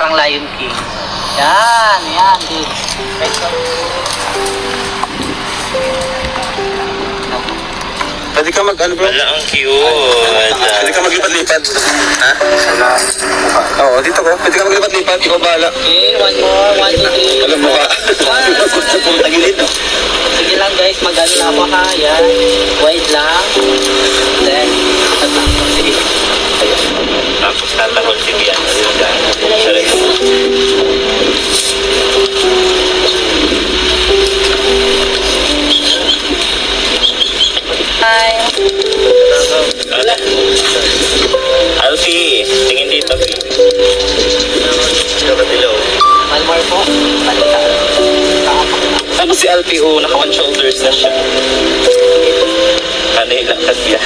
parang Lion King. Yan, dude. Pwede ka mag-ano bro? Wala, ang cute. Pwede ka maglipat-lipat. Ha? Oo, dito ko. Pwede ka maglipat-lipat. Ikaw bahala. Okay, one more, 1, 2, 3. Alam mo ka. Puro tagilid, no? Sige lang guys, mag-ano na ako ha. Yan. Wait lang. Then, sige. Tapos tatahol si Bian. Sorry. Hi. Alfie, tingin dito, Alfie. One more po. Balikan. Ano si Alfie? Oh, naka-one shoulders na siya. Kanina, Bian.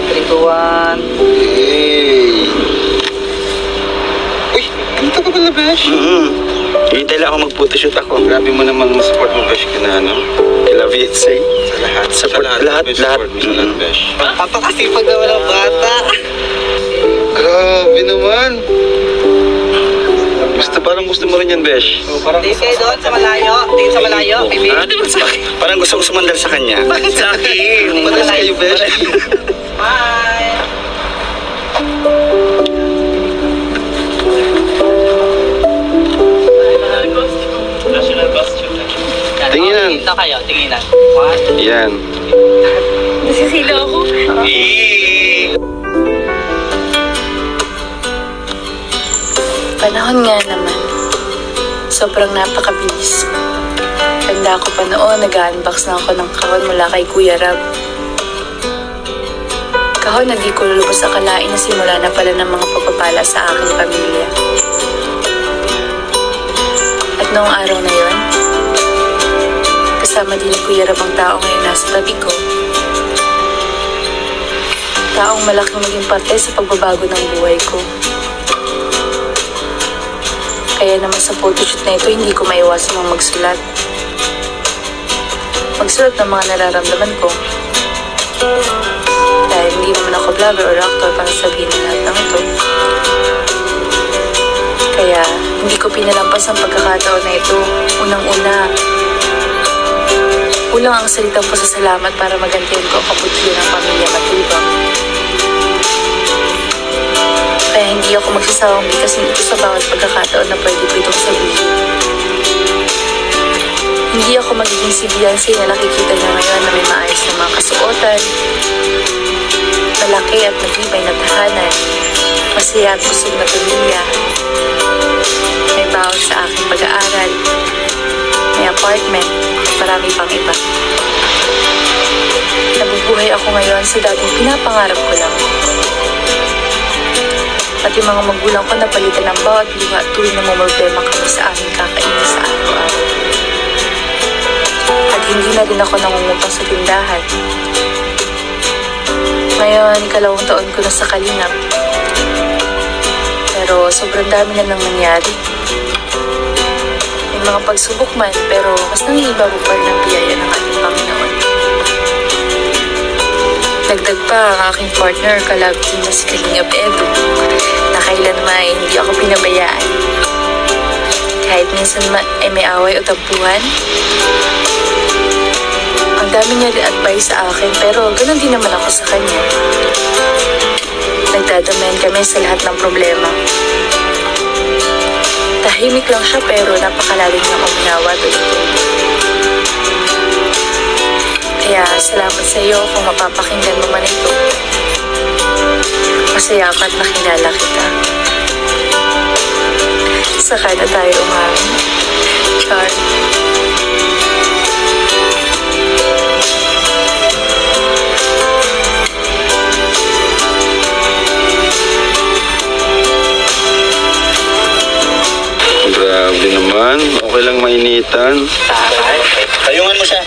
Three, two, one. Hey. Uy, ganito ka pala, Besh? Hintay lang ako mag-photoshoot ako. Grabe mo namang support mo, Besh, kina ano? Kila Vitsay. Sa lahat. Support lahat. Support mo sa lahat, Besh. Papakasipag naman ang bata. Grabe naman. Basta parang gusto mo rin yan, Besh. Tingin kayo doon sa malayo. Tingin sa malayo, baby. Di ba sa akin? Parang gusto ko sumandal sa kanya. Sa akin. Patas kayo, Besh. Bye. National costume. Tinginan. Tingin na kayo, tinginan. One. Yan. Nasisilo ako. Panahon nga naman. Sobrang napakabilis. Tanda ko pa noon, nag-unbox na ako ng kahon mula kay Kuya Rab. Kahon na di ko lubos akalain na simula na pala ng mga pagpapala sa aking pamilya. At noong araw na yon, kasama din ni Kuya Rab ang tao ngayon nasa tabi ko. Taong malaking naging parte sa pagbabago ng buhay ko. Kaya naman sa photoshoot na ito, hindi ko maiwasan ang magsulat. Magsulat ng mga nararamdaman ko. Dahil hindi naman ako vlogger or actor para sabihin ng lahat ng ito. Kaya hindi ko pinalampas ang pagkakataon na ito. Unang-una, kulang ang salitang pasasalamat para magantihan ko ang kabutihan ng pamilya Matubang. Kaya hindi ako magsasawang bigkasin ito sa bawat pagkakataon na pwede ko itong sabihin. Hindi ako magiging si Beyonce na nakikita niya ngayon na may maayos na mga kasuotan, malaki at matibay na tahanan, masaya at busog na pamilya, may baon sa aking pag-aaral, may apartment, at marami pang iba. Nabubuhay ako ngayon sa dating pinapangarap ko lang. Pati mga magulang ko napalitan ng bawat luha tuwing namumroblema kami sa aming kakainin sa araw-araw. At hindi na rin ako nangungutang sa tindahan. Ngayon, 2 taon ko na sa Kalingap. Pero sobrang dami na nang nangyari. May mga pagsubok man, pero mas nangihibago pa rin ang biyaya ng ating Panginoon. Dagdag pa ang aking partner, kalab team na si Kalingap Edu, na kailanman hindi ako pinabayaan. Kahit minsan ay may away o tampuhan. Ang dami niya rin advice sa akin, pero ganun din naman ako sa kanya. Nagdadamayan kami sa lahat ng problema. Tahimik lang siya pero napakalalim ng uminawa doon. Kaya salamat sa iyo kung mapapakinggan mo man ito. Masaya ako at nakilala kita. Saka na tayo umamin. Char. Grabe naman. Okay lang mainitan. Payungan mo siya.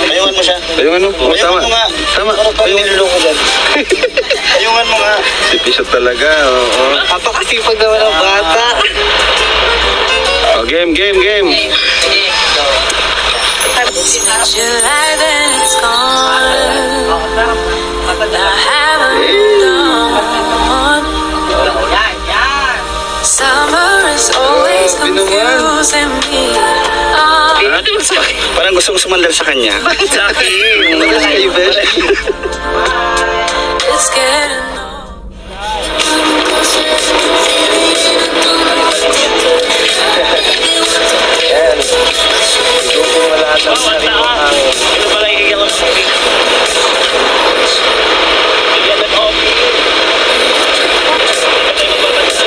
Payungan mo siya. Ayun ano? Oh, tama. Payungan mo nga. Tama. Ano pa yung niluloko dyan? Payungan mo nga. Si Pisot talaga. Oo. Papakasipag naman ang bata. Oh, game, game, game. Sige, go. Spent your life and it's gone. I haven't done. Yan, yan. Summer is always Grabe naman. confusing me. Parang gusto ko sumandal sa kanya. Sa akin. Kayo, besh. It's getting old. Yan. Igutin mo lahat ng sarili mo hangin. Ito pala yung yellow coffee. Yellow coffee. Ito yung magbabasa.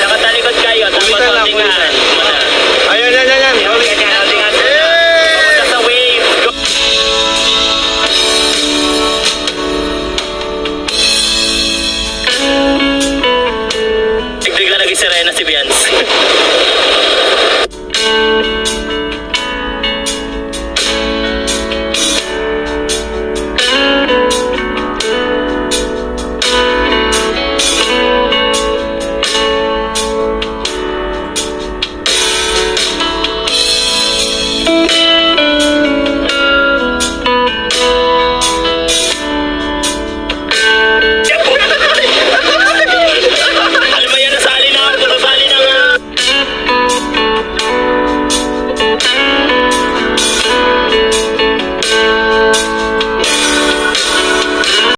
Nakatalikod kayo, tapos Pumitan lang, holdingan. Ayan, yan, yan, yan. Holdingan. Papunta sa wave. Go. Bigla naging sirena si Bianz.